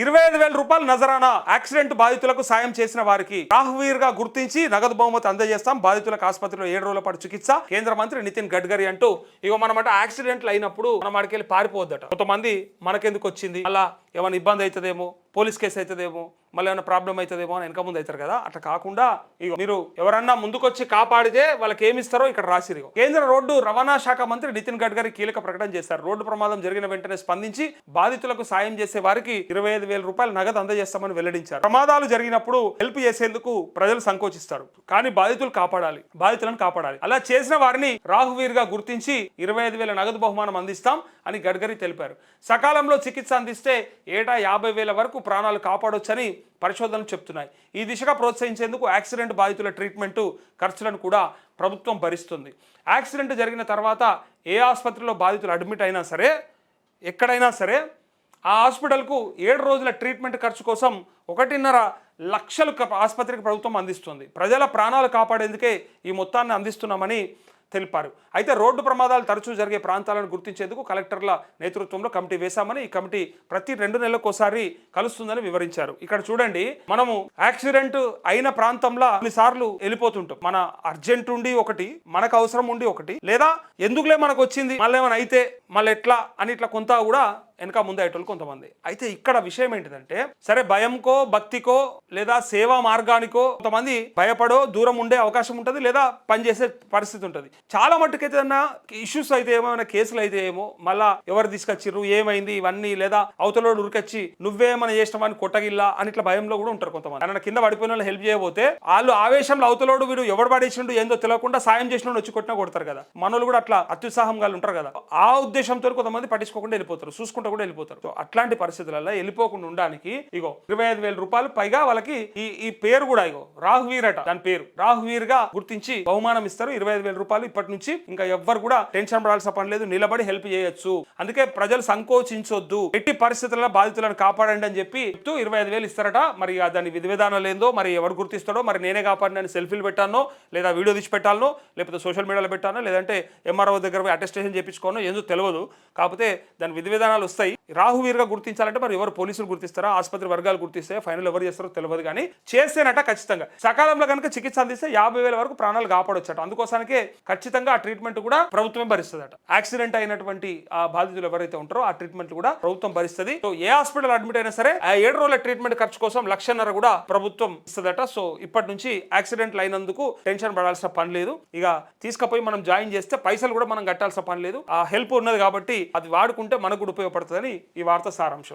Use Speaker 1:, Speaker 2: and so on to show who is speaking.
Speaker 1: 25,000 రూపాయలు నజరానా యాక్సిడెంట్ బాధితులకు సాయం చేసిన వారికి రాహువీర్ గా గుర్తించి నగదు బహుమతి అందజేస్తాం. బాధితులకు ఆసుపత్రిలో 7 రోజుల పాటు చికిత్స. కేంద్ర మంత్రి నితిన్ గడ్కరీ అంటూ ఇగో మనమాట యాక్సిడెంట్లు అయినప్పుడు మనం అడికెళ్ళి పారిపోవద్దట. కొంతమంది మనకెందుకు వచ్చింది, అలా ఏమైనా ఇబ్బంది అవుతుందేమో, పోలీస్ కేసు అవుతుందేమో, మళ్ళీ ఏమైనా ప్రాబ్లం అవుతుందేమో అని వెనక ముందు అవుతారు కదా. అట్లా కాకుండా ఇగో మీరు ఎవరన్నా ముందుకొచ్చి కాపాడితే వాళ్ళకి ఏమి ఇస్తారో ఇక్కడ రాసిరు. కేంద్ర రోడ్డు రవాణా శాఖ మంత్రి నితిన్ గడ్కరీ కీలక ప్రకటన చేశారు. రోడ్డు ప్రమాదం జరిగిన వెంటనే స్పందించి బాధితులకు సాయం చేసే వారికి 25,000 రూపాయలు నగదు అందజేస్తామని వెల్లడించారు. ప్రమాదాలు జరిగినప్పుడు హెల్ప్ చేసేందుకు ప్రజలు సంకోచిస్తారు, కానీ బాధితులను కాపాడాలి. అలా చేసిన వారిని రాహువీర్ గా గుర్తించి 25,000 నగదు బహుమానం అందిస్తాం అని గడ్కరీ తెలిపారు. సకాలంలో చికిత్స అందిస్తే ఏటా 50,000 వరకు ప్రాణాలు కాపాడొచ్చని పరిశోధనలు చెప్తున్నాయి. ఈ దిశగా ప్రోత్సహించేందుకు యాక్సిడెంట్ బాధితుల ట్రీట్మెంటు ఖర్చులను కూడా ప్రభుత్వం భరిస్తుంది. యాక్సిడెంట్ జరిగిన తర్వాత ఏ ఆసుపత్రిలో బాధితులు అడ్మిట్ అయినా సరే, ఎక్కడైనా సరే ఆ హాస్పిటల్కు 7 రోజుల ట్రీట్మెంట్ ఖర్చు కోసం 1.5 లక్షలు ఆసుపత్రికి ప్రభుత్వం అందిస్తుంది. ప్రజల ప్రాణాలు కాపాడేందుకే ఈ మొత్తాన్ని అందిస్తున్నామని తెలిపారు. అయితే రోడ్డు ప్రమాదాలు తరచూ జరిగే ప్రాంతాలను గుర్తించేందుకు కలెక్టర్ల నేతృత్వంలో కమిటీ వేశామని, ఈ కమిటీ ప్రతి 2 నెలలకోసారి కలుస్తుందని వివరించారు. ఇక్కడ చూడండి, మనము యాక్సిడెంట్ అయిన ప్రాంతంలో కొన్నిసార్లు వెళ్ళిపోతుంటాం. మన అర్జెంట్ ఉండి ఒకటి, మనకు అవసరం ఉండి ఒకటి, లేదా ఎందుకులే మనకు వచ్చింది మళ్ళీ ఏమైనా అయితే మళ్ళీ ఎట్లా అని ఇట్లా కొంత కూడా వెనక ముందు అయ్యేటోళ్ళు కొంతమంది. అయితే ఇక్కడ విషయం ఏంటిదంటే, సరే భయంకో భక్తికో లేదా సేవా మార్గానికో కొంతమంది భయపడో దూరం ఉండే అవకాశం ఉంటుంది, లేదా పనిచేసే పరిస్థితి ఉంటుంది. చాలా మట్టుకైతే ఏదన్నా ఇష్యూస్ అయితే ఏమైనా కేసులు అయితే ఏమో, మళ్ళా ఎవరు తీసుకొచ్చిర్రు ఏమైంది ఇవన్నీ, లేదా అవతలోడు ఉరికొచ్చి నువ్వేమైనా చేసినావని కొట్టగిల్లా అని ఇట్లా భయంలో కూడా ఉంటారు కొంతమంది. అన్న కింద పడిపోయిన వాళ్ళు హెల్ప్ చేయబోతే వాళ్ళు ఆవేశంలో అవతలోడు వీడు ఎవడు పడేసిండు ఏందో తెలియకుండా సాయం చేసిన వచ్చి కొట్టినా కొడతారు కదా. మనోళ్ళు కూడా అట్లా అత్యుత్సాహంగా ఉంటారు కదా. ఆ ఉద్దేశంతో కొంతమంది పట్టించుకోకుండా వెళ్ళిపోతారు, చూసుకుంటూ కూడా వెళ్ళిపోతారు. సో అట్లాంటి పరిస్థితులలో వెళ్ళిపోకుండా ఉండడానికి ఇగో 25,000 రూపాయలు పైగా వాళ్ళకి ఈ పేరు కూడా ఇగో రాహువీర్ అట, దాని పేరు రాహువీర్ గా గుర్తించి బహుమానం ఇస్తారు. 25,000 రూపాయలు ఇప్పటి నుంచి ఇంకా ఎవ్వరు కూడా టెన్షన్ పడాల్సిన పని లేదు, నిలబడి హెల్ప్ చేయొచ్చు. అందుకే ప్రజలు సంకోచించొద్దు, ఎట్టి పరిస్థితుల్లో బాధితులను కాపాడండి అని చెప్పి 25,000 ఇస్తారట. మరి దాని విధి విధానాలు ఏందో, మరి ఎవరు గుర్తిస్తాడో, మరి నేనే కాపాడినని సెల్ఫీలు పెట్టానో, లేదా వీడియో తీసి పెట్టాలనో, లేకపోతే సోషల్ మీడియాలో పెట్టానో, లేదంటే ఎంఆర్ఓ దగ్గర అటెస్టేషన్ చేయించుకోనో ఏందో తెలియదు. కాకపోతే దాని విధి విధానాలు వస్తాయి. రాహువీర్ గా గుర్తించాలంటే మరి ఎవరు పోలీసులు గుర్తిస్తారా, ఆసుపత్రి వర్గాలు గుర్తిస్తే, ఫైనల్ ఎవరు చేస్తారో తెలియదు. కానీ చేస్తేనట ఖచ్చితంగా సకాలంలో కనుక చికిత్స అందిస్తే 50,000 వరకు ప్రాణాలు కాపాడొచ్చట. అందుకోసానికే ఖచ్చితంగా ఆ ట్రీట్మెంట్ కూడా ప్రభుత్వమే భరిస్తుందట. యాక్సిడెంట్ అయినటువంటి ఆ బాధితులు ఎవరైతే ఉంటారో ఆ ట్రీట్మెంట్ కూడా ప్రభుత్వం భరిస్తుంది. సో ఏ హాస్పిటల్ అడ్మిట్ అయినా సరే ఆ 7 రోజుల ట్రీట్మెంట్ ఖర్చు కోసం 1,50,000 కూడా ప్రభుత్వం ఇస్తుందట. సో ఇప్పటి నుంచి యాక్సిడెంట్లు అయినందుకు టెన్షన్ పడాల్సిన పని లేదు. ఇక తీసుకుపోయి మనం జాయిన్ చేస్తే పైసలు కూడా మనం కట్టాల్సిన పని లేదు. ఆ హెల్ప్ ఉన్నది కాబట్టి అది వాడుకుంటే మనకు కూడా ఉపయోగపడుతుందని ఈ వార్త సారాంశం.